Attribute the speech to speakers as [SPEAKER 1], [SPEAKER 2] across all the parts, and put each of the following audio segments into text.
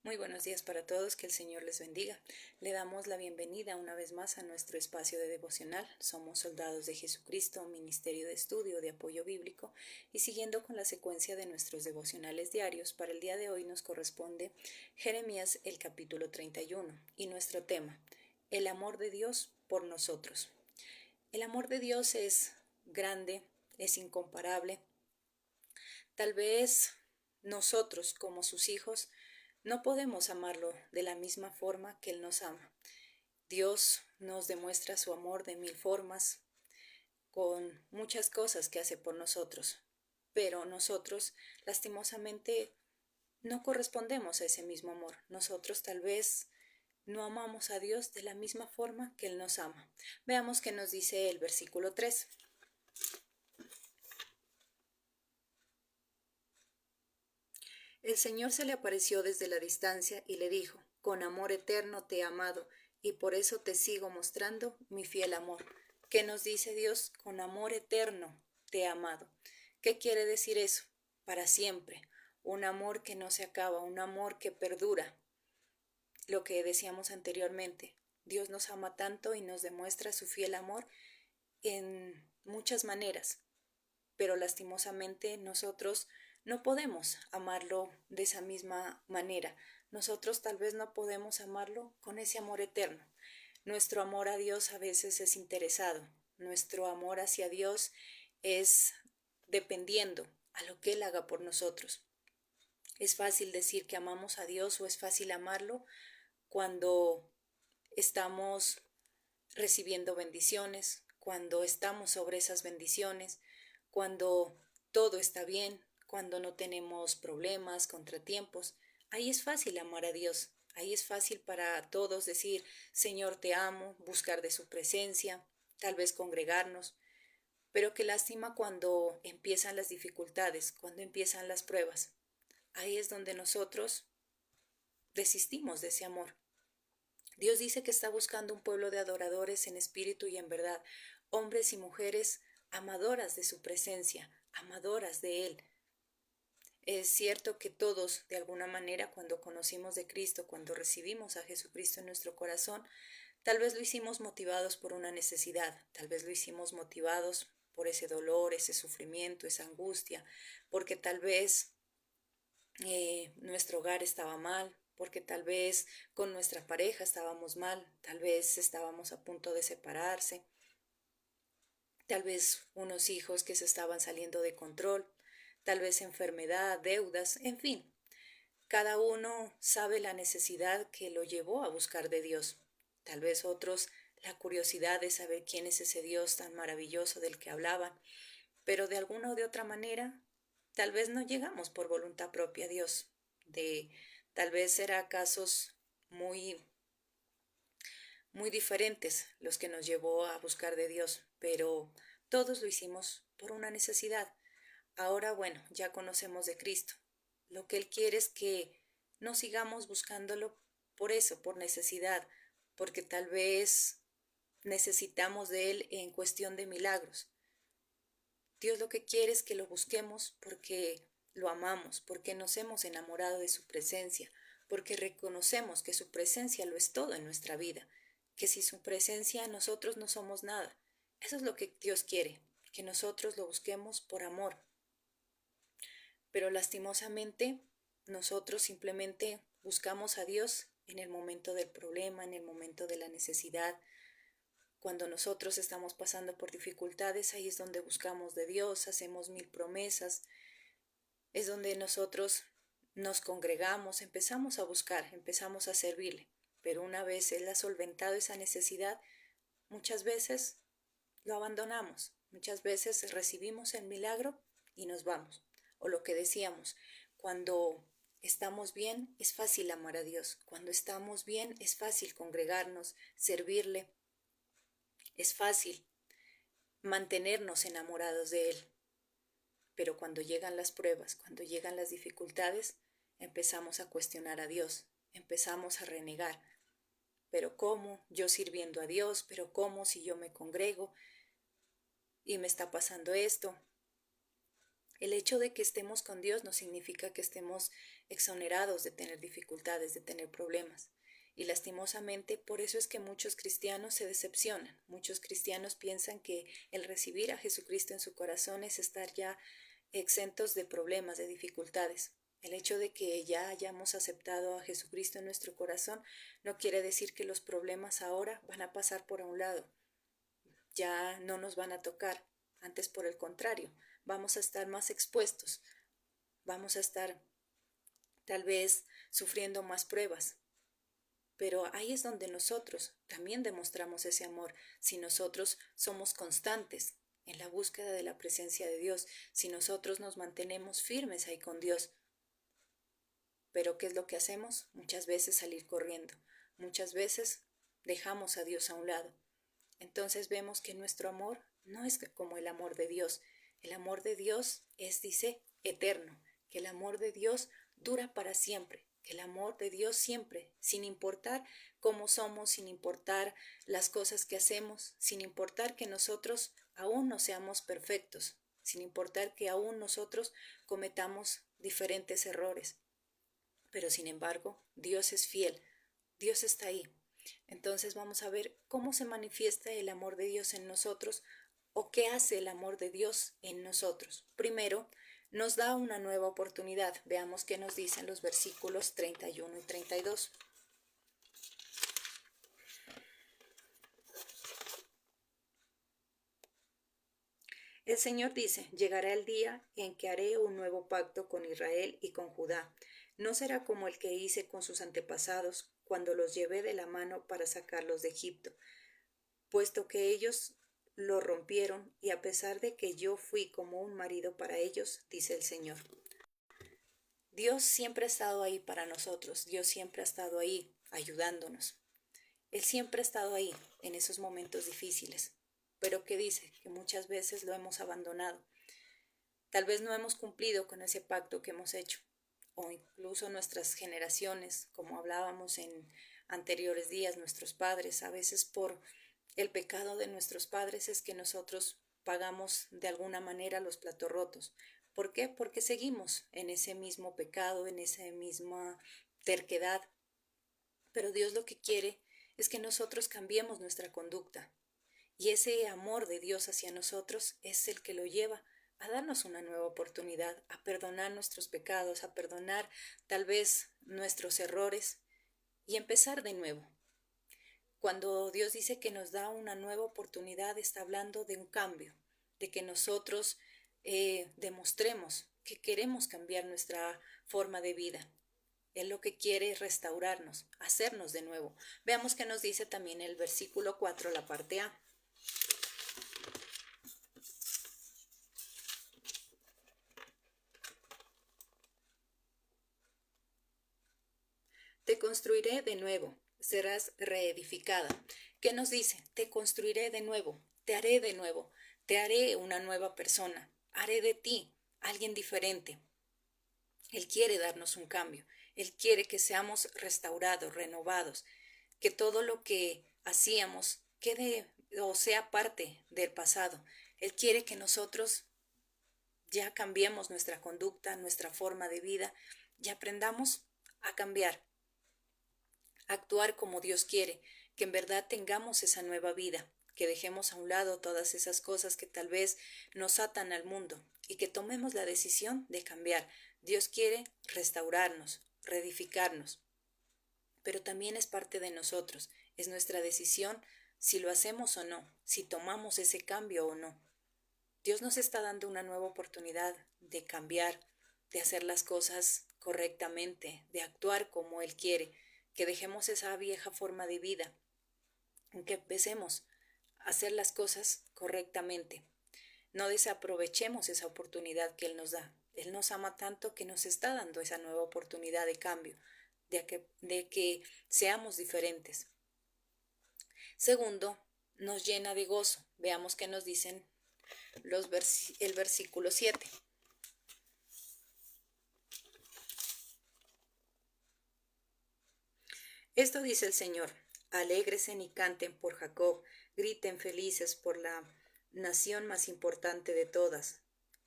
[SPEAKER 1] Muy buenos días para todos, que el Señor les bendiga. Le damos la bienvenida una vez más a nuestro espacio de devocional. Somos Soldados de Jesucristo, Ministerio de Estudio de Apoyo Bíblico, y siguiendo con la secuencia de nuestros devocionales diarios, para el día de hoy nos corresponde Jeremías el capítulo 31 y nuestro tema, el amor de Dios por nosotros. El amor de Dios es grande, es incomparable. Tal vez nosotros, como sus hijos, no podemos amarlo de la misma forma que Él nos ama. Dios nos demuestra su amor de mil formas, con muchas cosas que hace por nosotros, pero nosotros, lastimosamente, no correspondemos a ese mismo amor. Nosotros tal vez no amamos a Dios de la misma forma que Él nos ama. Veamos qué nos dice el versículo 3. El Señor se le apareció desde la distancia y le dijo: con amor eterno te he amado, y por eso te sigo mostrando mi fiel amor. ¿Qué nos dice Dios? Con amor eterno te he amado. ¿Qué quiere decir eso? Para siempre. Un amor que no se acaba, un amor que perdura. Lo que decíamos anteriormente, Dios nos ama tanto y nos demuestra su fiel amor en muchas maneras, pero lastimosamente nosotros no podemos amarlo de esa misma manera. Nosotros tal vez no podemos amarlo con ese amor eterno. Nuestro amor a Dios a veces es interesado. Nuestro amor hacia Dios es dependiendo a lo que Él haga por nosotros. Es fácil decir que amamos a Dios, o es fácil amarlo cuando estamos recibiendo bendiciones, cuando estamos sobre esas bendiciones, cuando todo está bien, cuando no tenemos problemas, contratiempos. Ahí es fácil amar a Dios. Ahí es fácil para todos decir: Señor, te amo, buscar de su presencia, tal vez congregarnos. Pero qué lástima cuando empiezan las dificultades, cuando empiezan las pruebas. Ahí es donde nosotros desistimos de ese amor. Dios dice que está buscando un pueblo de adoradores en espíritu y en verdad, hombres y mujeres amadoras de su presencia, amadoras de Él. Es cierto que todos, de alguna manera, cuando conocimos de Cristo, cuando recibimos a Jesucristo en nuestro corazón, tal vez lo hicimos motivados por una necesidad, tal vez lo hicimos motivados por ese dolor, ese sufrimiento, esa angustia, porque tal vez nuestro hogar estaba mal, porque tal vez con nuestra pareja estábamos mal, tal vez estábamos a punto de separarse, tal vez unos hijos que se estaban saliendo de control, tal vez enfermedad, deudas, en fin. Cada uno sabe la necesidad que lo llevó a buscar de Dios. Tal vez otros la curiosidad de saber quién es ese Dios tan maravilloso del que hablaban, pero de alguna o de otra manera, tal vez no llegamos por voluntad propia a Dios. Tal vez será casos muy diferentes los que nos llevó a buscar de Dios, pero todos lo hicimos por una necesidad. Ahora, bueno, ya conocemos de Cristo. Lo que Él quiere es que no sigamos buscándolo por eso, por necesidad, porque tal vez necesitamos de Él en cuestión de milagros. Dios lo que quiere es que lo busquemos porque lo amamos, porque nos hemos enamorado de su presencia, porque reconocemos que su presencia lo es todo en nuestra vida, que sin su presencia nosotros no somos nada. Eso es lo que Dios quiere, que nosotros lo busquemos por amor. Pero lastimosamente nosotros simplemente buscamos a Dios en el momento del problema, en el momento de la necesidad. Cuando nosotros estamos pasando por dificultades, ahí es donde buscamos de Dios, hacemos mil promesas, es donde nosotros nos congregamos, empezamos a buscar, empezamos a servirle. Pero una vez Él ha solventado esa necesidad, muchas veces lo abandonamos, muchas veces recibimos el milagro y nos vamos. O lo que decíamos, cuando estamos bien es fácil amar a Dios, cuando estamos bien es fácil congregarnos, servirle, es fácil mantenernos enamorados de Él. Pero cuando llegan las pruebas, cuando llegan las dificultades, empezamos a cuestionar a Dios, empezamos a renegar. ¿Pero cómo? Yo sirviendo a Dios, ¿pero cómo si yo me congrego y me está pasando esto? El hecho de que estemos con Dios no significa que estemos exonerados de tener dificultades, de tener problemas. Y lastimosamente por eso es que muchos cristianos se decepcionan. Muchos cristianos piensan que el recibir a Jesucristo en su corazón es estar ya exentos de problemas, de dificultades. El hecho de que ya hayamos aceptado a Jesucristo en nuestro corazón no quiere decir que los problemas ahora van a pasar por a un lado, ya no nos van a tocar. Antes, por el contrario, vamos a estar más expuestos, vamos a estar tal vez sufriendo más pruebas. Pero ahí es donde nosotros también demostramos ese amor, si nosotros somos constantes en la búsqueda de la presencia de Dios, si nosotros nos mantenemos firmes ahí con Dios. Pero ¿qué es lo que hacemos? Muchas veces salir corriendo, muchas veces dejamos a Dios a un lado. Entonces vemos que nuestro amor no es como el amor de Dios. El amor de Dios es, dice, eterno, que el amor de Dios dura para siempre, que el amor de Dios siempre, sin importar cómo somos, sin importar las cosas que hacemos, sin importar que nosotros aún no seamos perfectos, sin importar que aún nosotros cometamos diferentes errores. Pero sin embargo, Dios es fiel, Dios está ahí. Entonces vamos a ver cómo se manifiesta el amor de Dios en nosotros o qué hace el amor de Dios en nosotros. Primero, nos da una nueva oportunidad. Veamos qué nos dicen los versículos 31 y 32. El Señor dice, llegará el día en que haré un nuevo pacto con Israel y con Judá. No será como el que hice con sus antepasados cuando los llevé de la mano para sacarlos de Egipto, puesto que ellos lo rompieron y a pesar de que yo fui como un marido para ellos, dice el Señor. Dios siempre ha estado ahí para nosotros, Dios siempre ha estado ahí ayudándonos. Él siempre ha estado ahí en esos momentos difíciles. Pero ¿qué dice? Que muchas veces lo hemos abandonado. Tal vez no hemos cumplido con ese pacto que hemos hecho. O incluso nuestras generaciones, como hablábamos en anteriores días, nuestros padres, a veces por el pecado de nuestros padres es que nosotros pagamos de alguna manera los platos rotos. ¿Por qué? Porque seguimos en ese mismo pecado, en esa misma terquedad. Pero Dios lo que quiere es que nosotros cambiemos nuestra conducta. Y ese amor de Dios hacia nosotros es el que lo lleva a darnos una nueva oportunidad, a perdonar nuestros pecados, a perdonar tal vez nuestros errores y empezar de nuevo. Cuando Dios dice que nos da una nueva oportunidad, está hablando de un cambio, de que nosotros demostremos que queremos cambiar nuestra forma de vida. Él lo que quiere es restaurarnos, hacernos de nuevo. Veamos qué nos dice también el versículo 4, la parte A. Te construiré de nuevo, serás reedificada. ¿Qué nos dice? Te construiré de nuevo, te haré de nuevo, te haré una nueva persona, haré de ti alguien diferente. Él quiere darnos un cambio, Él quiere que seamos restaurados, renovados, que todo lo que hacíamos quede o sea parte del pasado. Él quiere que nosotros ya cambiemos nuestra conducta, nuestra forma de vida y aprendamos a cambiar, a actuar como Dios quiere, que en verdad tengamos esa nueva vida, que dejemos a un lado todas esas cosas que tal vez nos atan al mundo y que tomemos la decisión de cambiar. Dios quiere restaurarnos, reedificarnos, pero también es parte de nosotros, es nuestra decisión si lo hacemos o no, si tomamos ese cambio o no. Dios nos está dando una nueva oportunidad de cambiar, de hacer las cosas correctamente, de actuar como Él quiere, que dejemos esa vieja forma de vida, que empecemos a hacer las cosas correctamente. No desaprovechemos esa oportunidad que Él nos da. Él nos ama tanto que nos está dando esa nueva oportunidad de cambio, de que seamos diferentes. Segundo, nos llena de gozo. Veamos qué nos dicen el versículo 7. Esto dice el Señor: alégresen y canten por Jacob, griten felices por la nación más importante de todas.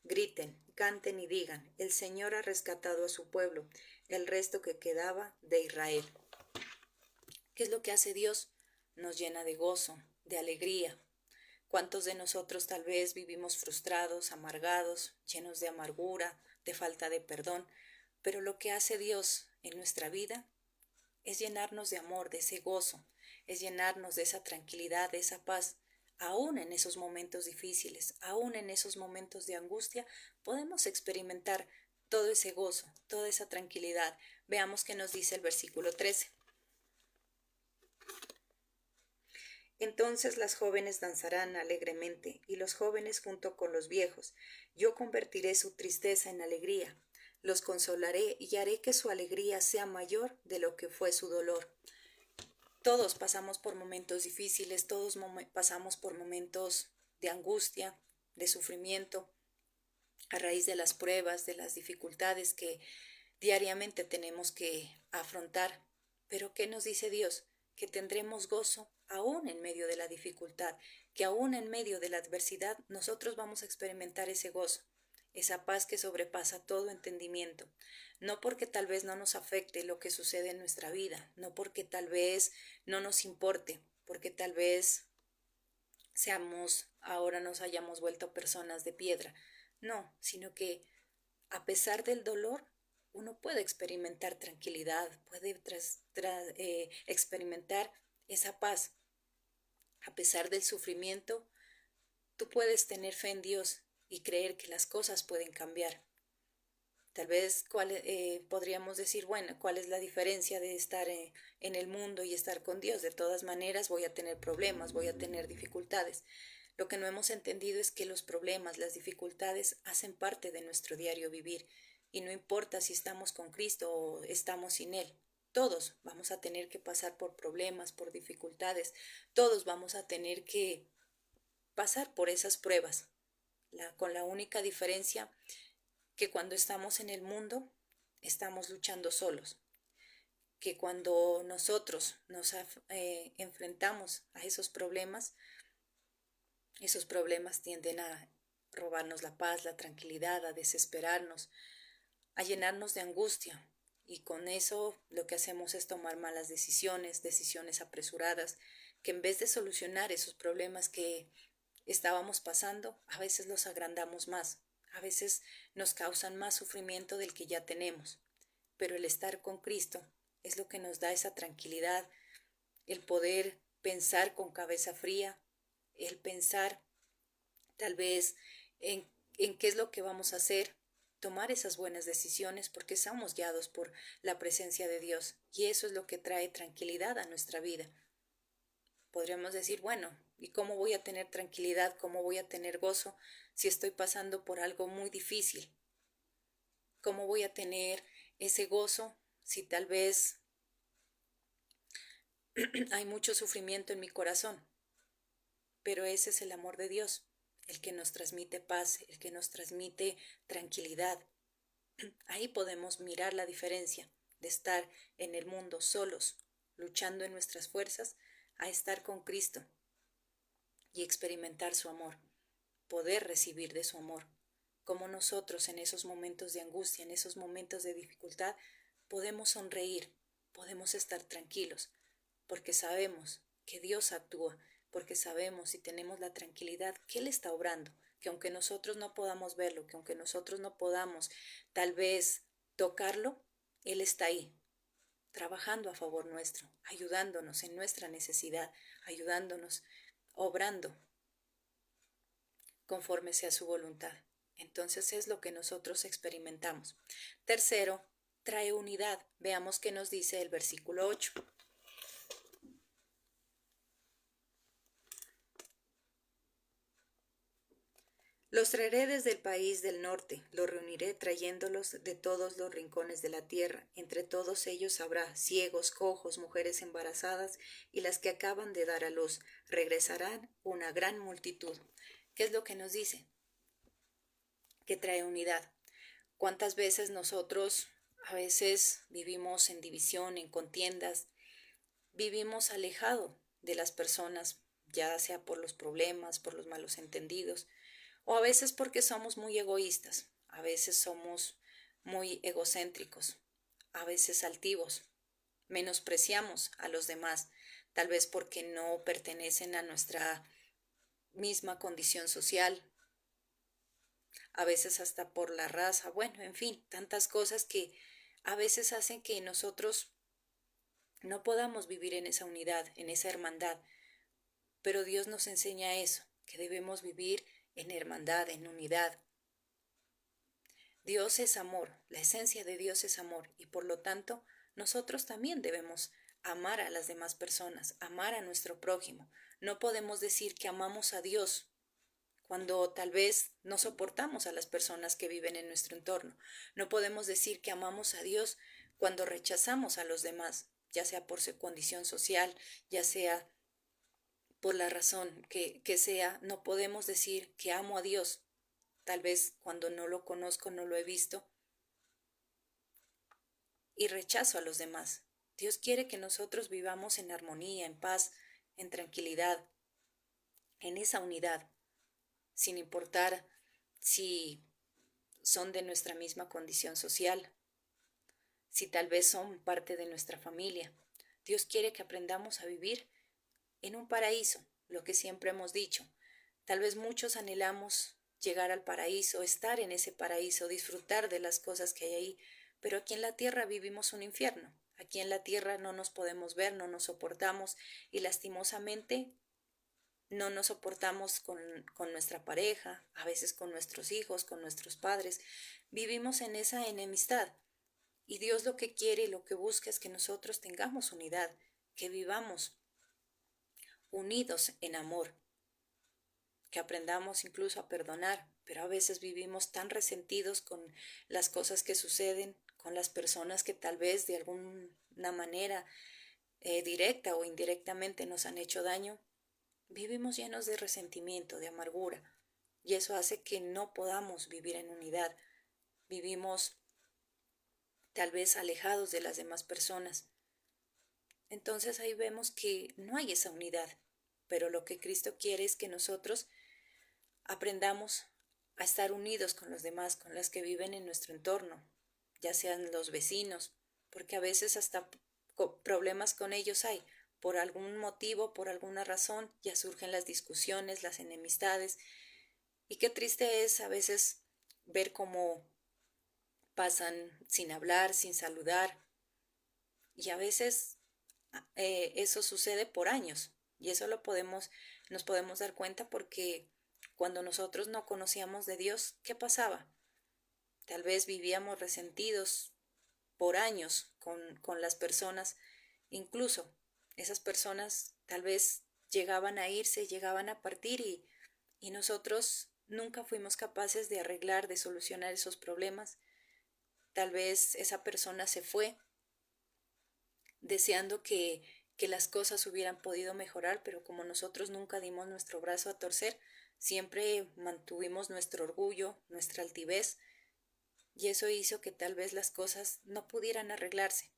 [SPEAKER 1] Griten, canten y digan: el Señor ha rescatado a su pueblo, el resto que quedaba de Israel. ¿Qué es lo que hace Dios? Nos llena de gozo, de alegría. ¿Cuántos de nosotros tal vez vivimos frustrados, amargados, llenos de amargura, de falta de perdón? Pero lo que hace Dios en nuestra vida es llenarnos de amor, de ese gozo, es llenarnos de esa tranquilidad, de esa paz. Aún en esos momentos difíciles, aún en esos momentos de angustia, podemos experimentar todo ese gozo, toda esa tranquilidad. Veamos qué nos dice el versículo 13. Entonces las jóvenes danzarán alegremente, y los jóvenes junto con los viejos. Yo convertiré su tristeza en alegría. Los consolaré y haré que su alegría sea mayor de lo que fue su dolor. Todos pasamos por momentos difíciles, todos pasamos por momentos de angustia, de sufrimiento, a raíz de las pruebas, de las dificultades que diariamente tenemos que afrontar. Pero ¿qué nos dice Dios? Que tendremos gozo aún en medio de la dificultad, que aún en medio de la adversidad nosotros vamos a experimentar ese gozo, esa paz que sobrepasa todo entendimiento. No porque tal vez no nos afecte lo que sucede en nuestra vida, no porque tal vez no nos importe, porque tal vez ahora nos hayamos vuelto personas de piedra. No, sino que a pesar del dolor, uno puede experimentar tranquilidad, puede experimentar esa paz. A pesar del sufrimiento, tú puedes tener fe en Dios y creer que las cosas pueden cambiar. Tal vez podríamos decir, bueno, ¿cuál es la diferencia de estar en el mundo y estar con Dios? De todas maneras voy a tener problemas, voy a tener dificultades. Lo que no hemos entendido es que los problemas, las dificultades hacen parte de nuestro diario vivir y no importa si estamos con Cristo o estamos sin Él. Todos vamos a tener que pasar por problemas, por dificultades. Todos vamos a tener que pasar por esas pruebas, con la única diferencia que cuando estamos en el mundo estamos luchando solos, que cuando nosotros nos enfrentamos a esos problemas tienden a robarnos la paz, la tranquilidad, a desesperarnos, a llenarnos de angustia. Y con eso lo que hacemos es tomar malas decisiones, decisiones apresuradas, que en vez de solucionar esos problemas que estábamos pasando, a veces los agrandamos más, a veces nos causan más sufrimiento del que ya tenemos. Pero el estar con Cristo es lo que nos da esa tranquilidad, el poder pensar con cabeza fría, el pensar tal vez en qué es lo que vamos a hacer, tomar esas buenas decisiones porque somos guiados por la presencia de Dios y eso es lo que trae tranquilidad a nuestra vida. Podríamos decir, bueno, ¿y cómo voy a tener tranquilidad? ¿Cómo voy a tener gozo si estoy pasando por algo muy difícil? ¿Cómo voy a tener ese gozo si tal vez hay mucho sufrimiento en mi corazón? Pero ese es el amor de Dios, el que nos transmite paz, el que nos transmite tranquilidad. Ahí podemos mirar la diferencia de estar en el mundo solos, luchando en nuestras fuerzas, a estar con Cristo y experimentar su amor, poder recibir de su amor. Como nosotros en esos momentos de angustia, en esos momentos de dificultad, podemos sonreír, podemos estar tranquilos, porque sabemos que Dios actúa, porque sabemos y tenemos la tranquilidad que Él está obrando, que aunque nosotros no podamos verlo, que aunque nosotros no podamos tal vez tocarlo, Él está ahí, trabajando a favor nuestro, ayudándonos en nuestra necesidad, ayudándonos, obrando conforme sea su voluntad. Entonces es lo que nosotros experimentamos. Tercero, trae unidad. Veamos qué nos dice el versículo 8. Los traeré desde el país del norte, los reuniré trayéndolos de todos los rincones de la tierra. Entre todos ellos habrá ciegos, cojos, mujeres embarazadas y las que acaban de dar a luz. Regresarán una gran multitud. ¿Qué es lo que nos dice? Que trae unidad. ¿Cuántas veces nosotros a veces vivimos en división, en contiendas, vivimos alejado de las personas, ya sea por los problemas, por los malos entendidos, o a veces porque somos muy egoístas, a veces somos muy egocéntricos, a veces altivos, menospreciamos a los demás, tal vez porque no pertenecen a nuestra misma condición social, a veces hasta por la raza, bueno, en fin, tantas cosas que a veces hacen que nosotros no podamos vivir en esa unidad, en esa hermandad, pero Dios nos enseña eso, que debemos vivir en hermandad, en unidad. Dios es amor, la esencia de Dios es amor y por lo tanto nosotros también debemos amar a las demás personas, amar a nuestro prójimo. No podemos decir que amamos a Dios cuando tal vez no soportamos a las personas que viven en nuestro entorno. No podemos decir que amamos a Dios cuando rechazamos a los demás, ya sea por su condición social, ya sea por la razón que sea. No podemos decir que amo a Dios. Tal vez cuando no lo conozco, no lo he visto, y rechazo a los demás. Dios quiere que nosotros vivamos en armonía, en paz, en tranquilidad, en esa unidad, sin importar si son de nuestra misma condición social, si tal vez son parte de nuestra familia. Dios quiere que aprendamos a vivir en un paraíso, lo que siempre hemos dicho. Tal vez muchos anhelamos llegar al paraíso, estar en ese paraíso, disfrutar de las cosas que hay ahí, pero aquí en la tierra vivimos un infierno. Aquí en la tierra no nos podemos ver, no nos soportamos y lastimosamente no nos soportamos con nuestra pareja, a veces con nuestros hijos, con nuestros padres. Vivimos en esa enemistad y Dios lo que quiere y lo que busca es que nosotros tengamos unidad, que vivamos unidos en amor, que aprendamos incluso a perdonar, pero a veces vivimos tan resentidos con las cosas que suceden, con las personas que tal vez de alguna manera directa o indirectamente nos han hecho daño. Vivimos llenos de resentimiento, de amargura, y eso hace que no podamos vivir en unidad. Vivimos tal vez alejados de las demás personas. Entonces ahí vemos que no hay esa unidad, pero lo que Cristo quiere es que nosotros aprendamos a estar unidos con los demás, con los que viven en nuestro entorno, ya sean los vecinos, porque a veces hasta problemas con ellos hay. Por algún motivo, por alguna razón, ya surgen las discusiones, las enemistades. Y qué triste es a veces ver cómo pasan sin hablar, sin saludar. Y a veces eso sucede por años. Y eso nos podemos dar cuenta porque cuando nosotros no conocíamos de Dios, ¿qué pasaba? Tal vez vivíamos resentidos por años con las personas, incluso esas personas tal vez llegaban a irse, llegaban a partir y nosotros nunca fuimos capaces de arreglar, de solucionar esos problemas. Tal vez esa persona se fue deseando que las cosas hubieran podido mejorar, pero como nosotros nunca dimos nuestro brazo a torcer, siempre mantuvimos nuestro orgullo, nuestra altivez, y eso hizo que tal vez las cosas no pudieran arreglarse.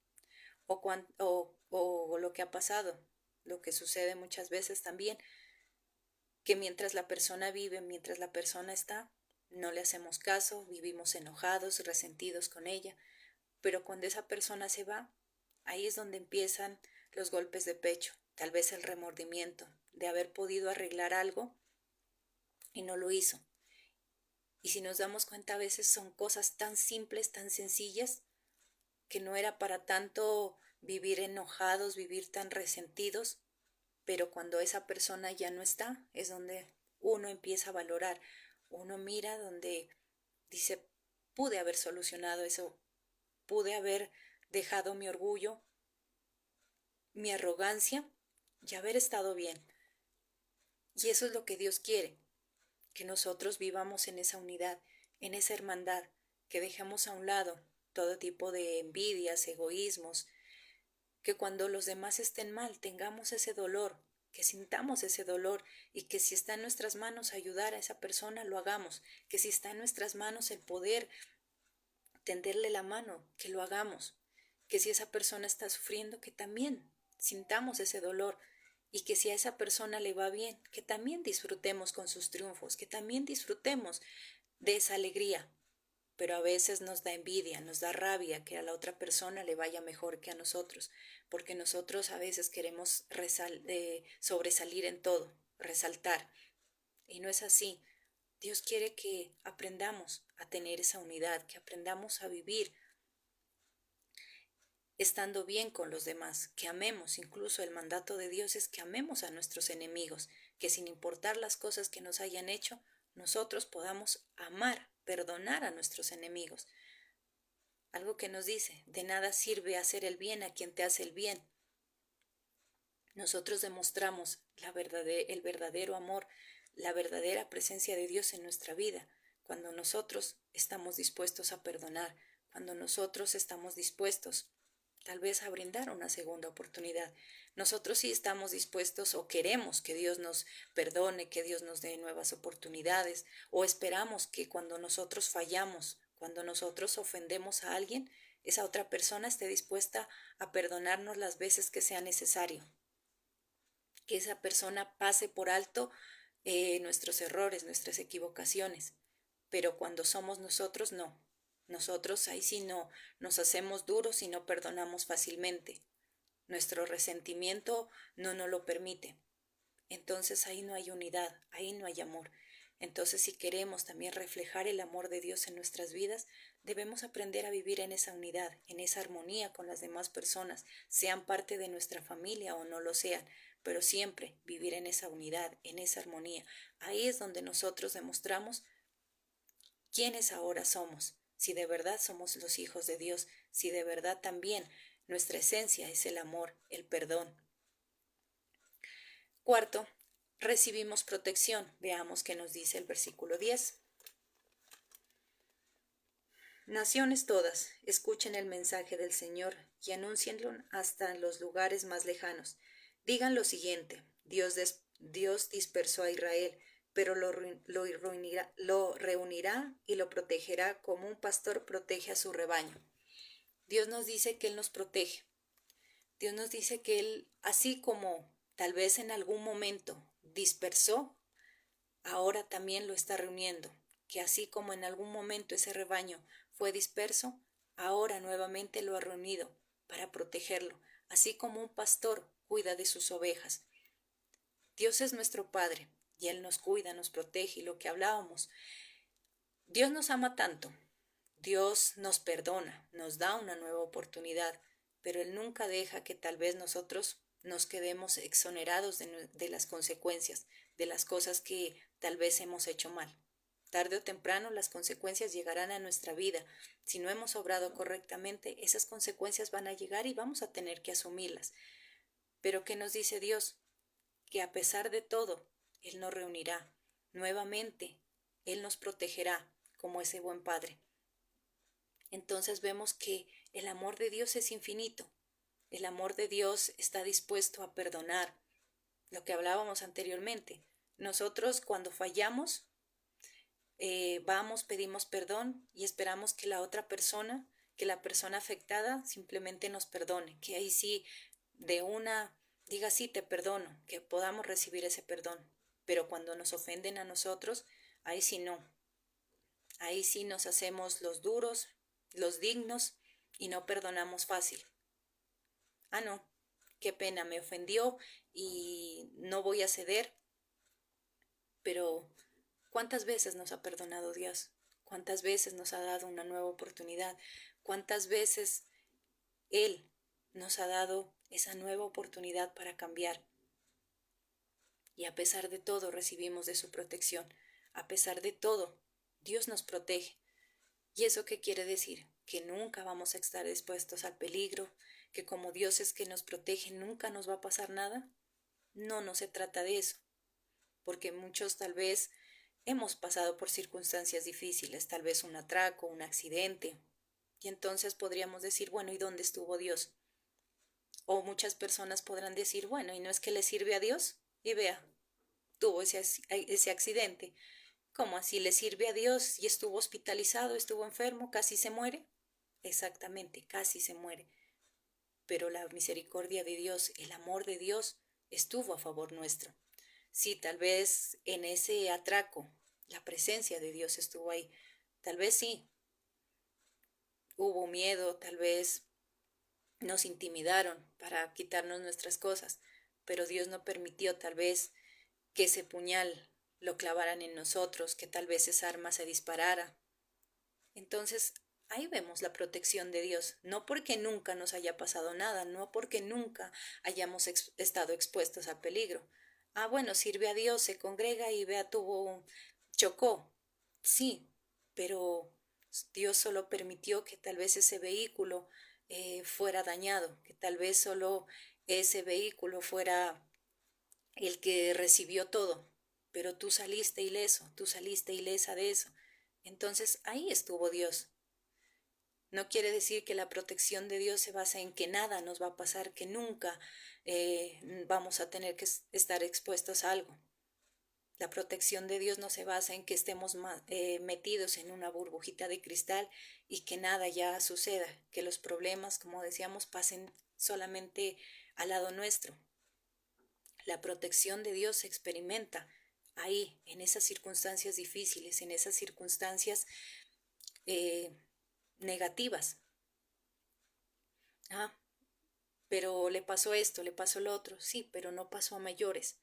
[SPEAKER 1] O lo que ha pasado, lo que sucede muchas veces también, que mientras la persona vive, mientras la persona está, no le hacemos caso, vivimos enojados, resentidos con ella, pero cuando esa persona se va, ahí es donde empiezan los golpes de pecho, tal vez el remordimiento de haber podido arreglar algo y no lo hizo. Y si nos damos cuenta, a veces son cosas tan simples, tan sencillas, que no era para tanto vivir enojados, vivir tan resentidos, pero cuando esa persona ya no está, es donde uno empieza a valorar, uno mira donde dice, pude haber solucionado eso, pude haber dejado mi orgullo, mi arrogancia y haber estado bien. Y eso es lo que Dios quiere, que nosotros vivamos en esa unidad, en esa hermandad, que dejemos a un lado todo tipo de envidias, egoísmos, que cuando los demás estén mal tengamos ese dolor, que sintamos ese dolor y que si está en nuestras manos ayudar a esa persona, lo hagamos, que si está en nuestras manos el poder tenderle la mano, que lo hagamos, que si esa persona está sufriendo, que también sintamos ese dolor y que si a esa persona le va bien, que también disfrutemos con sus triunfos, que también disfrutemos de esa alegría. pero a veces nos da envidia, nos da rabia que a la otra persona le vaya mejor que a nosotros, porque nosotros a veces queremos sobresalir en todo, resaltar, y no es así. Dios quiere que aprendamos a tener esa unidad, que aprendamos a vivir estando bien con los demás, que amemos. Incluso el mandato de Dios es que amemos a nuestros enemigos, que sin importar las cosas que nos hayan hecho, nosotros podamos amar, perdonar a nuestros enemigos. Algo que nos dice, de nada sirve hacer el bien a quien te hace el bien. Nosotros demostramos el verdadero amor, la verdadera presencia de Dios en nuestra vida, cuando nosotros estamos dispuestos a perdonar, cuando nosotros estamos dispuestos tal vez a brindar una segunda oportunidad. Nosotros sí estamos dispuestos o queremos que Dios nos perdone, que Dios nos dé nuevas oportunidades, o esperamos que cuando nosotros fallamos, cuando nosotros ofendemos a alguien, esa otra persona esté dispuesta a perdonarnos las veces que sea necesario, que esa persona pase por alto nuestros errores, nuestras equivocaciones. Pero cuando somos nosotros, no. Nosotros ahí sí no nos hacemos duros y no perdonamos fácilmente. Nuestro resentimiento no nos lo permite. Entonces ahí no hay unidad, ahí no hay amor. Entonces si queremos también reflejar el amor de Dios en nuestras vidas, debemos aprender a vivir en esa unidad, en esa armonía con las demás personas, sean parte de nuestra familia o no lo sean, pero siempre vivir en esa unidad, en esa armonía. Ahí es donde nosotros demostramos quiénes ahora somos, si de verdad somos los hijos de Dios, si de verdad también nuestra esencia es el amor, el perdón. Cuarto, recibimos protección. Veamos qué nos dice el versículo 10. Naciones todas, escuchen el mensaje del Señor y anúncienlo hasta los lugares más lejanos. Digan lo siguiente: Dios dispersó a Israel, pero lo reunirá y lo protegerá como un pastor protege a su rebaño. Dios nos dice que Él nos protege. Dios nos dice que Él, así como tal vez en algún momento dispersó, ahora también lo está reuniendo, que así como en algún momento ese rebaño fue disperso, ahora nuevamente lo ha reunido para protegerlo, así como un pastor cuida de sus ovejas. Dios es nuestro Padre y Él nos cuida, nos protege, y lo que hablábamos, Dios nos ama tanto, Dios nos perdona, nos da una nueva oportunidad, pero Él nunca deja que tal vez nosotros nos quedemos exonerados de las consecuencias, de las cosas que tal vez hemos hecho mal. Tarde o temprano las consecuencias llegarán a nuestra vida. Si no hemos obrado correctamente, esas consecuencias van a llegar y vamos a tener que asumirlas. Pero ¿qué nos dice Dios? Que a pesar de todo, Él nos reunirá nuevamente, Él nos protegerá como ese buen Padre. Entonces vemos que el amor de Dios es infinito. El amor de Dios está dispuesto a perdonar. Lo que hablábamos anteriormente. Nosotros cuando fallamos, vamos, pedimos perdón y esperamos que la otra persona, que la persona afectada simplemente nos perdone. Que ahí sí, de una, diga sí, te perdono, que podamos recibir ese perdón. Pero cuando nos ofenden a nosotros, ahí sí no. Ahí sí nos hacemos los duros, los dignos y no perdonamos fácil. Ah, no, qué pena, me ofendió y no voy a ceder. Pero ¿cuántas veces nos ha perdonado Dios? ¿Cuántas veces nos ha dado una nueva oportunidad? ¿Cuántas veces Él nos ha dado esa nueva oportunidad para cambiar? Y a pesar de todo recibimos de su protección. A pesar de todo, Dios nos protege. ¿Y eso qué quiere decir? Que nunca vamos a estar expuestos al peligro, que como Dios es que nos protege, nunca nos va a pasar nada. No, no se trata de eso, porque muchos tal vez hemos pasado por circunstancias difíciles, tal vez un atraco, un accidente, y entonces podríamos decir, bueno, ¿y dónde estuvo Dios? O muchas personas podrán decir, bueno, ¿y no es que le sirve a Dios? Y vea, tuvo ese accidente. ¿Cómo así le sirve a Dios y estuvo hospitalizado, estuvo enfermo, casi se muere? Exactamente, casi se muere. Pero la misericordia de Dios, el amor de Dios, estuvo a favor nuestro. Sí, tal vez en ese atraco la presencia de Dios estuvo ahí. Tal vez sí, hubo miedo, tal vez nos intimidaron para quitarnos nuestras cosas, pero Dios no permitió tal vez que ese puñal lo clavaran en nosotros, que tal vez esa arma se disparara. Entonces, ahí vemos la protección de Dios, no porque nunca nos haya pasado nada, no porque nunca hayamos estado expuestos al peligro. Ah, bueno, sirve a Dios, se congrega y vea, chocó. Sí, pero Dios solo permitió que tal vez ese vehículo fuera dañado, que tal vez solo ese vehículo fuera el que recibió todo, pero tú saliste ileso, tú saliste ilesa de eso. Entonces ahí estuvo Dios. No quiere decir que la protección de Dios se basa en que nada nos va a pasar, que nunca vamos a tener que estar expuestos a algo. La protección de Dios no se basa en que estemos metidos en una burbujita de cristal y que nada ya suceda, que los problemas, como decíamos, pasen solamente al lado nuestro. La protección de Dios se experimenta ahí, en esas circunstancias difíciles, en esas circunstancias eh, negativas. Ah, pero le pasó esto, le pasó lo otro, sí, pero no pasó a mayores.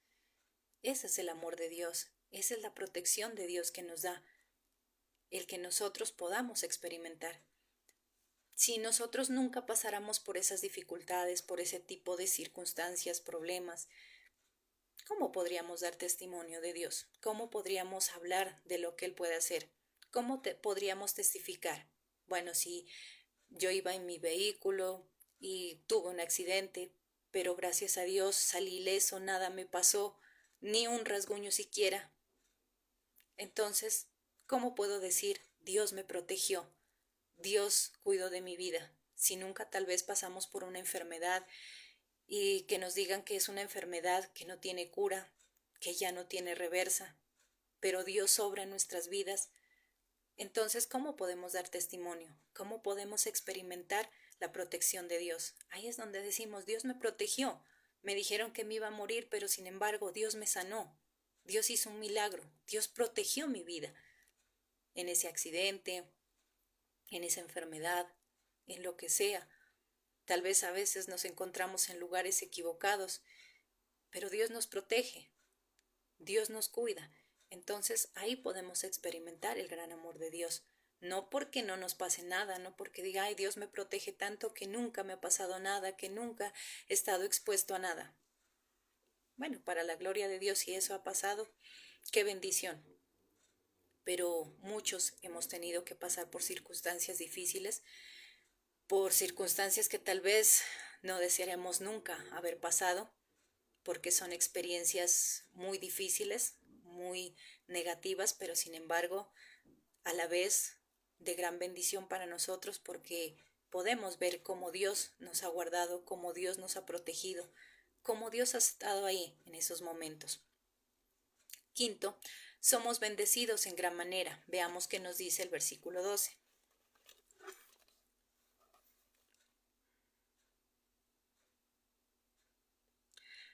[SPEAKER 1] Ese es el amor de Dios, esa es la protección de Dios que nos da, el que nosotros podamos experimentar. Si nosotros nunca pasáramos por esas dificultades, por ese tipo de circunstancias, problemas, ¿cómo podríamos dar testimonio de Dios? ¿Cómo podríamos hablar de lo que Él puede hacer? ¿Cómo podríamos testificar? Bueno, si yo iba en mi vehículo y tuve un accidente, pero gracias a Dios salí ileso, nada me pasó, ni un rasguño siquiera. Entonces, ¿cómo puedo decir Dios me protegió? Dios cuidó de mi vida. Si nunca tal vez pasamos por una enfermedad y que nos digan que es una enfermedad que no tiene cura, que ya no tiene reversa, pero Dios obra en nuestras vidas. Entonces, ¿cómo podemos dar testimonio? ¿Cómo podemos experimentar la protección de Dios? Ahí es donde decimos, Dios me protegió. Me dijeron que me iba a morir, pero sin embargo, Dios me sanó. Dios hizo un milagro. Dios protegió mi vida en ese accidente, en esa enfermedad, en lo que sea. Tal vez a veces nos encontramos en lugares equivocados, pero Dios nos protege, Dios nos cuida. Entonces ahí podemos experimentar el gran amor de Dios. No porque no nos pase nada, no porque diga, ay, Dios me protege tanto que nunca me ha pasado nada, que nunca he estado expuesto a nada. Bueno, para la gloria de Dios, si eso ha pasado, qué bendición. Pero muchos hemos tenido que pasar por circunstancias difíciles, por circunstancias que tal vez no desearemos nunca haber pasado, porque son experiencias muy difíciles, muy negativas, pero sin embargo, a la vez de gran bendición para nosotros, porque podemos ver cómo Dios nos ha guardado, cómo Dios nos ha protegido, cómo Dios ha estado ahí en esos momentos. Quinto, somos bendecidos en gran manera. Veamos qué nos dice el versículo 12.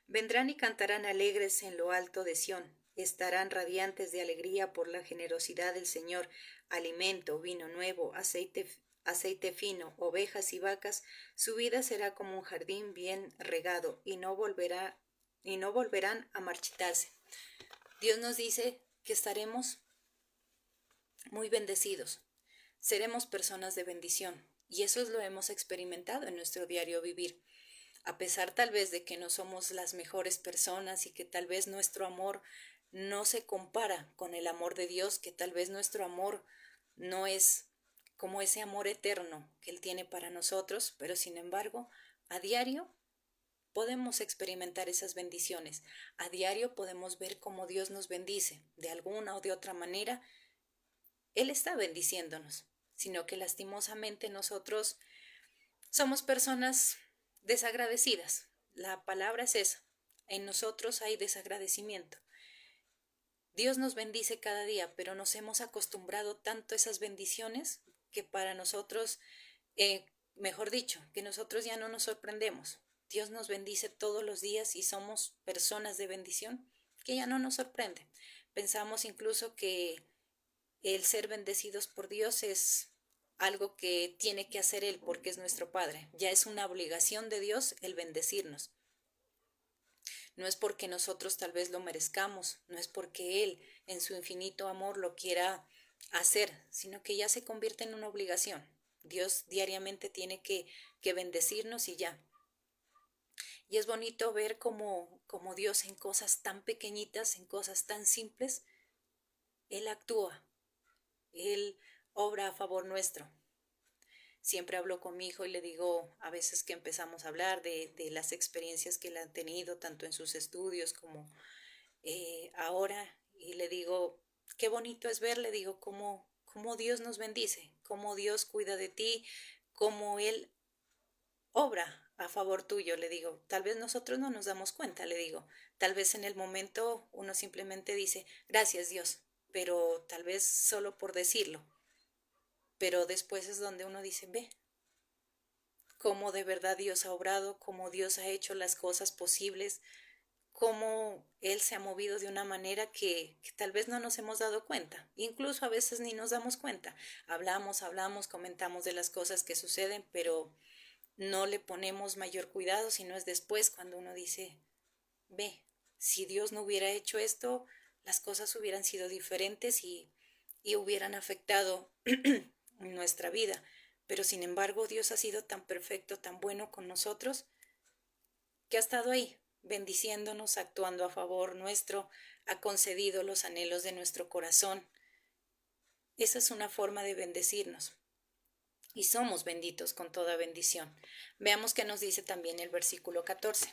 [SPEAKER 1] Vendrán y cantarán alegres en lo alto de Sión, estarán radiantes de alegría por la generosidad del Señor, alimento, vino nuevo, aceite fino, ovejas y vacas, su vida será como un jardín bien regado, y no volverán a marchitarse. Dios nos dice que estaremos muy bendecidos, seremos personas de bendición, y eso lo hemos experimentado en nuestro diario vivir. A pesar tal vez de que no somos las mejores personas y que tal vez nuestro amor no se compara con el amor de Dios, que tal vez nuestro amor no es como ese amor eterno que Él tiene para nosotros, pero sin embargo, a diario podemos experimentar esas bendiciones. A diario podemos ver cómo Dios nos bendice. De alguna o de otra manera, Él está bendiciéndonos, sino que lastimosamente nosotros somos personas desagradecidas. La palabra es esa. En nosotros hay desagradecimiento. Dios nos bendice cada día, pero nos hemos acostumbrado tanto a esas bendiciones que para nosotros, mejor dicho, que nosotros ya no nos sorprendemos. Dios nos bendice todos los días y somos personas de bendición que ya no nos sorprende. Pensamos incluso que el ser bendecidos por Dios es algo que tiene que hacer Él porque es nuestro Padre. Ya es una obligación de Dios el bendecirnos. No es porque nosotros tal vez lo merezcamos, no es porque Él en su infinito amor lo quiera hacer, sino que ya se convierte en una obligación. Dios diariamente tiene que bendecirnos y ya. Y es bonito ver cómo Dios en cosas tan pequeñitas, en cosas tan simples, Él actúa, Él obra a favor nuestro. Siempre hablo con mi hijo y le digo, a veces que empezamos a hablar de las experiencias que él ha tenido, tanto en sus estudios como ahora, y le digo, qué bonito es ver, le digo, cómo Dios nos bendice, cómo Dios cuida de ti, cómo Él obra a favor tuyo, le digo. Tal vez nosotros no nos damos cuenta, le digo. Tal vez en el momento uno simplemente dice, gracias Dios, pero tal vez solo por decirlo. Pero después es donde uno dice, ve, cómo de verdad Dios ha obrado, cómo Dios ha hecho las cosas posibles, cómo Él se ha movido de una manera que tal vez no nos hemos dado cuenta. Incluso a veces ni nos damos cuenta. Hablamos, comentamos de las cosas que suceden, pero no le ponemos mayor cuidado, sino es después cuando uno dice, ve, si Dios no hubiera hecho esto, las cosas hubieran sido diferentes y hubieran afectado nuestra vida. Pero sin embargo, Dios ha sido tan perfecto, tan bueno con nosotros, que ha estado ahí, bendiciéndonos, actuando a favor nuestro, ha concedido los anhelos de nuestro corazón. Esa es una forma de bendecirnos. Y somos benditos con toda bendición. Veamos qué nos dice también el versículo 14.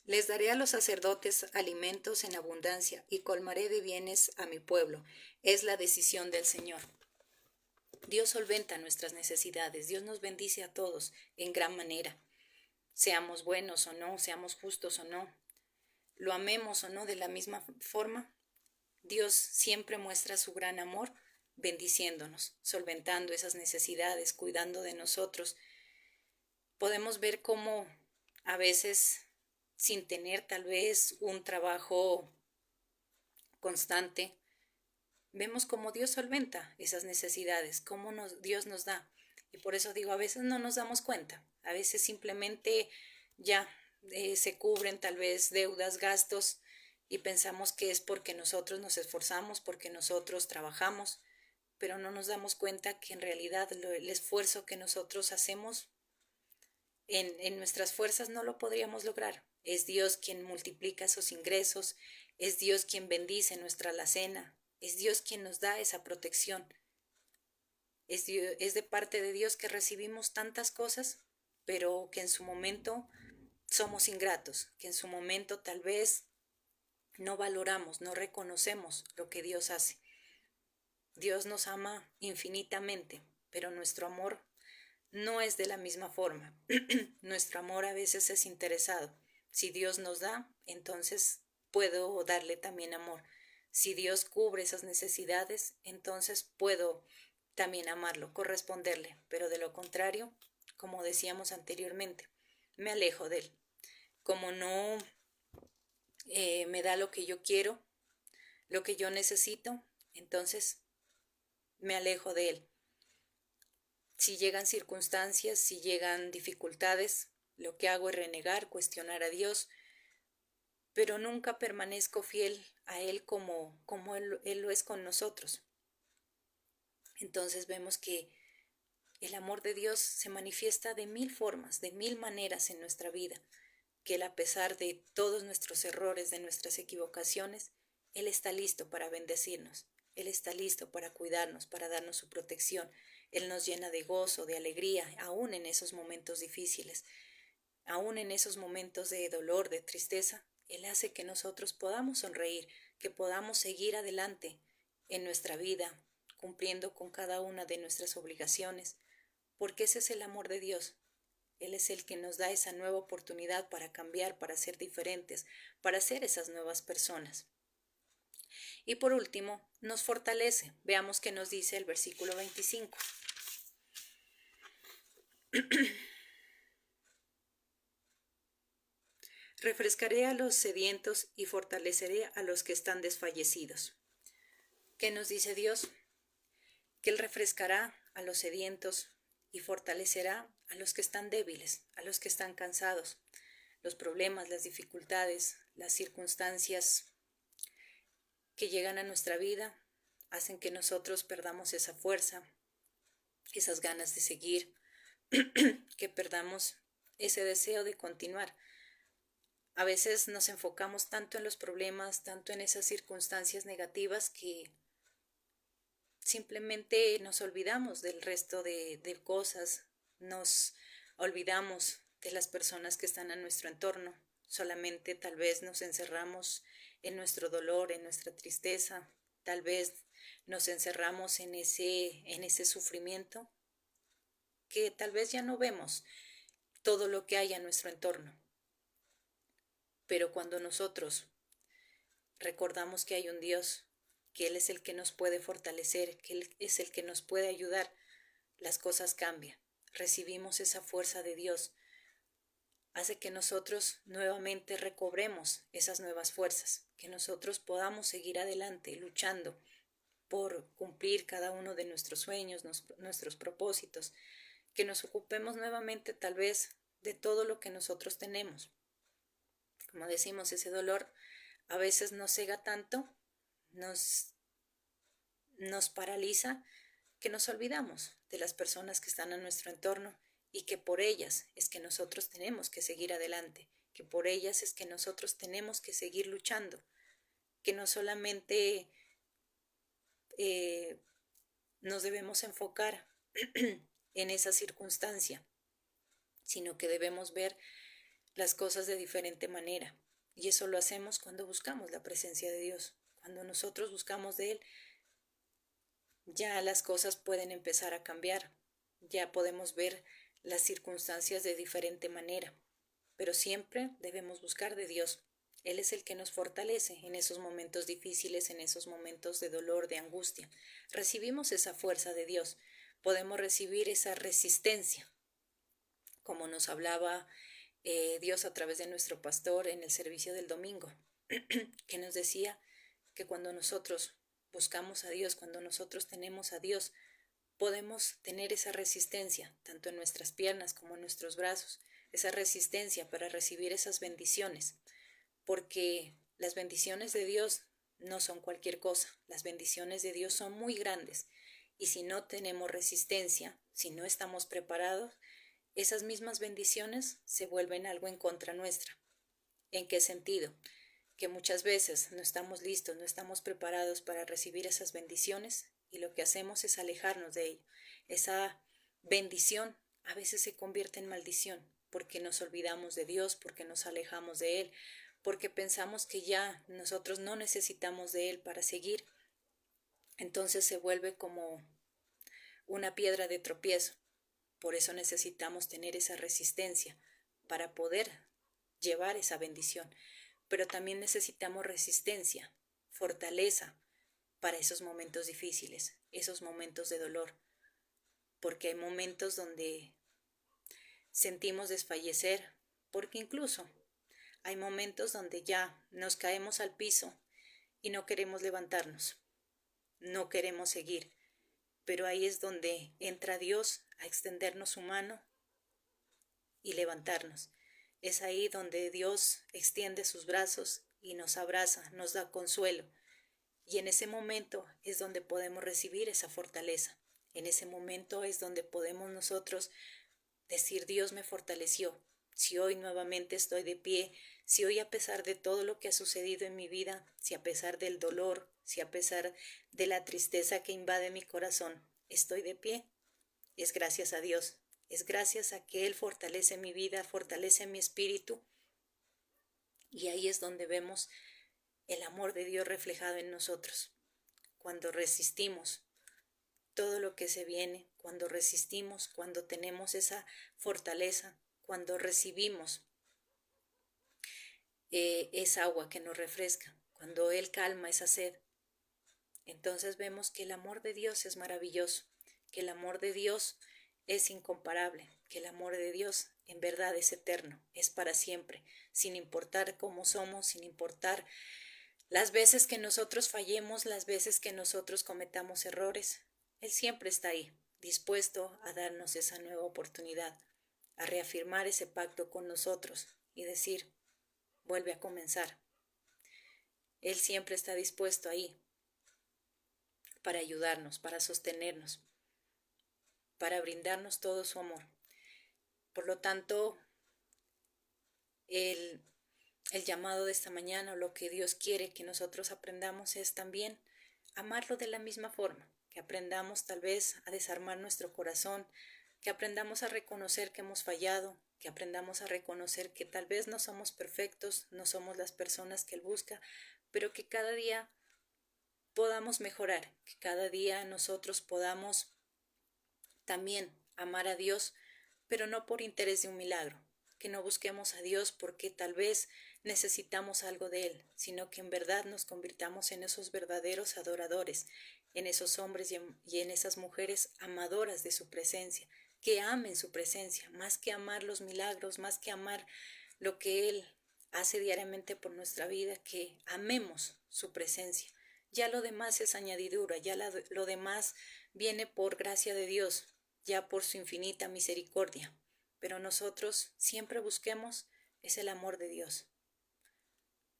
[SPEAKER 1] Les daré a los sacerdotes alimentos en abundancia y colmaré de bienes a mi pueblo. Es la decisión del Señor. Dios solventa nuestras necesidades. Dios nos bendice a todos en gran manera. Seamos buenos o no, seamos justos o no, lo amemos o no de la misma forma, Dios siempre muestra su gran amor bendiciéndonos, solventando esas necesidades, cuidando de nosotros. Podemos ver cómo a veces, sin tener tal vez un trabajo constante, vemos cómo Dios solventa esas necesidades, cómo Dios nos da. Y por eso digo, a veces no nos damos cuenta, a veces simplemente ya se cubren tal vez deudas, gastos, y pensamos que es porque nosotros nos esforzamos, porque nosotros trabajamos, pero no nos damos cuenta que en realidad el esfuerzo que nosotros hacemos en nuestras fuerzas no lo podríamos lograr. Es Dios quien multiplica esos ingresos, es Dios quien bendice nuestra alacena, es Dios quien nos da esa protección. Es de parte de Dios que recibimos tantas cosas, pero que en su momento somos ingratos, que en su momento tal vez no valoramos, no reconocemos lo que Dios hace. Dios nos ama infinitamente, pero nuestro amor no es de la misma forma. Nuestro amor a veces es interesado. Si Dios nos da, entonces puedo darle también amor. Si Dios cubre esas necesidades, entonces puedo también amarlo, corresponderle. Pero de lo contrario, como decíamos anteriormente, me alejo de él. Como no me da lo que yo quiero, lo que yo necesito, entonces me alejo de él. Si llegan circunstancias, si llegan dificultades, lo que hago es renegar, cuestionar a Dios, pero nunca permanezco fiel a Él como Él lo es con nosotros. Entonces vemos que el amor de Dios se manifiesta de mil formas, de mil maneras en nuestra vida, que Él, a pesar de todos nuestros errores, de nuestras equivocaciones, Él está listo para bendecirnos. Él está listo para cuidarnos, para darnos su protección. Él nos llena de gozo, de alegría, aún en esos momentos difíciles, aún en esos momentos de dolor, de tristeza. Él hace que nosotros podamos sonreír, que podamos seguir adelante en nuestra vida, cumpliendo con cada una de nuestras obligaciones, porque ese es el amor de Dios. Él es el que nos da esa nueva oportunidad para cambiar, para ser diferentes, para ser esas nuevas personas. Y por último, nos fortalece. Veamos qué nos dice el versículo 25. Refrescaré a los sedientos y fortaleceré a los que están desfallecidos. ¿Qué nos dice Dios? Que Él refrescará a los sedientos y fortalecerá a los que están débiles, a los que están cansados. Los problemas, las dificultades, las circunstancias que llegan a nuestra vida hacen que nosotros perdamos esa fuerza, esas ganas de seguir, que perdamos ese deseo de continuar. A veces nos enfocamos tanto en los problemas, tanto en esas circunstancias negativas que simplemente nos olvidamos del resto de cosas, nos olvidamos de las personas que están a nuestro entorno, solamente tal vez nos encerramos en nuestro dolor, en nuestra tristeza, tal vez nos encerramos en ese sufrimiento que tal vez ya no vemos todo lo que hay a nuestro entorno. Pero cuando nosotros recordamos que hay un Dios, que Él es el que nos puede fortalecer, que Él es el que nos puede ayudar, las cosas cambian. Recibimos esa fuerza de Dios. Hace que nosotros nuevamente recobremos esas nuevas fuerzas, que nosotros podamos seguir adelante luchando por cumplir cada uno de nuestros sueños, nuestros propósitos, que nos ocupemos nuevamente tal vez de todo lo que nosotros tenemos. Como decimos, ese dolor a veces nos cega tanto, nos paraliza, que nos olvidamos de las personas que están a nuestro entorno y que por ellas es que nosotros tenemos que seguir adelante, que por ellas es que nosotros tenemos que seguir luchando, que no solamente nos debemos enfocar en esa circunstancia, sino que debemos ver las cosas de diferente manera. Y eso lo hacemos cuando buscamos la presencia de Dios. Cuando nosotros buscamos de Él, ya las cosas pueden empezar a cambiar. Ya podemos ver las circunstancias de diferente manera. Pero siempre debemos buscar de Dios. Él es el que nos fortalece en esos momentos difíciles, en esos momentos de dolor, de angustia. Recibimos esa fuerza de Dios. Podemos recibir esa resistencia, como nos hablaba Dios a través de nuestro pastor en el servicio del domingo, que nos decía que cuando nosotros buscamos a Dios, cuando nosotros tenemos a Dios, podemos tener esa resistencia, tanto en nuestras piernas como en nuestros brazos, esa resistencia para recibir esas bendiciones, porque las bendiciones de Dios no son cualquier cosa, las bendiciones de Dios son muy grandes, y si no tenemos resistencia, si no estamos preparados, esas mismas bendiciones se vuelven algo en contra nuestra. ¿En qué sentido? Que muchas veces no estamos listos, no estamos preparados para recibir esas bendiciones y lo que hacemos es alejarnos de ello. Esa bendición a veces se convierte en maldición porque nos olvidamos de Dios, porque nos alejamos de Él, porque pensamos que ya nosotros no necesitamos de Él para seguir. Entonces se vuelve como una piedra de tropiezo. Por eso necesitamos tener esa resistencia para poder llevar esa bendición. Pero también necesitamos resistencia, fortaleza para esos momentos difíciles, esos momentos de dolor. Porque hay momentos donde sentimos desfallecer, porque incluso hay momentos donde ya nos caemos al piso y no queremos levantarnos, no queremos seguir. Pero ahí es donde entra Dios a extendernos su mano y levantarnos. Es ahí donde Dios extiende sus brazos y nos abraza, nos da consuelo. Y en ese momento es donde podemos recibir esa fortaleza. En ese momento es donde podemos nosotros decir: Dios me fortaleció. Si hoy nuevamente estoy de pie, si hoy a pesar de todo lo que ha sucedido en mi vida, si a pesar del dolor, si a pesar de la tristeza que invade mi corazón, estoy de pie, es gracias a Dios, es gracias a que Él fortalece mi vida, fortalece mi espíritu. Y ahí es donde vemos el amor de Dios reflejado en nosotros. Cuando resistimos todo lo que se viene, cuando resistimos, cuando tenemos esa fortaleza, cuando recibimos esa agua que nos refresca, cuando Él calma esa sed, entonces vemos que el amor de Dios es maravilloso, que el amor de Dios es incomparable, que el amor de Dios en verdad es eterno, es para siempre, sin importar cómo somos, sin importar las veces que nosotros fallemos, las veces que nosotros cometamos errores. Él siempre está ahí, dispuesto a darnos esa nueva oportunidad, a reafirmar ese pacto con nosotros y decir, vuelve a comenzar. Él siempre está dispuesto ahí para ayudarnos, para sostenernos, para brindarnos todo su amor. Por lo tanto, el llamado de esta mañana, o lo que Dios quiere que nosotros aprendamos, es también amarlo de la misma forma, que aprendamos tal vez a desarmar nuestro corazón, que aprendamos a reconocer que hemos fallado, que aprendamos a reconocer que tal vez no somos perfectos, no somos las personas que Él busca, pero que cada día podamos mejorar, que cada día nosotros podamos también amar a Dios, pero no por interés de un milagro, que no busquemos a Dios porque tal vez necesitamos algo de Él, sino que en verdad nos convirtamos en esos verdaderos adoradores, en esos hombres y en esas mujeres amadoras de su presencia, que amen su presencia, más que amar los milagros, más que amar lo que Él hace diariamente por nuestra vida, que amemos su presencia. Ya lo demás es añadidura, ya lo demás viene por gracia de Dios, ya por su infinita misericordia. Pero nosotros siempre busquemos es el amor de Dios.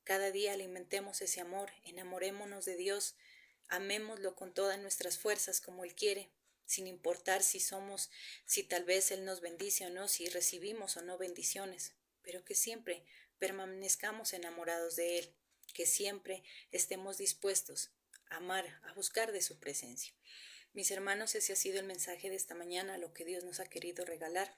[SPEAKER 1] Cada día alimentemos ese amor, enamorémonos de Dios, amémoslo con todas nuestras fuerzas como Él quiere, sin importar si tal vez Él nos bendice o no, si recibimos o no bendiciones, pero que siempre permanezcamos enamorados de Él, que siempre estemos dispuestos a amar, a buscar de su presencia. Mis hermanos, ese ha sido el mensaje de esta mañana, lo que Dios nos ha querido regalar.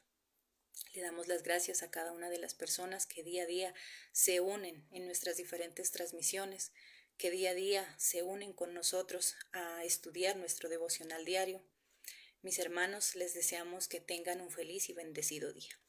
[SPEAKER 1] Le damos las gracias a cada una de las personas que día a día se unen en nuestras diferentes transmisiones, que día a día se unen con nosotros a estudiar nuestro devocional diario. Mis hermanos, les deseamos que tengan un feliz y bendecido día.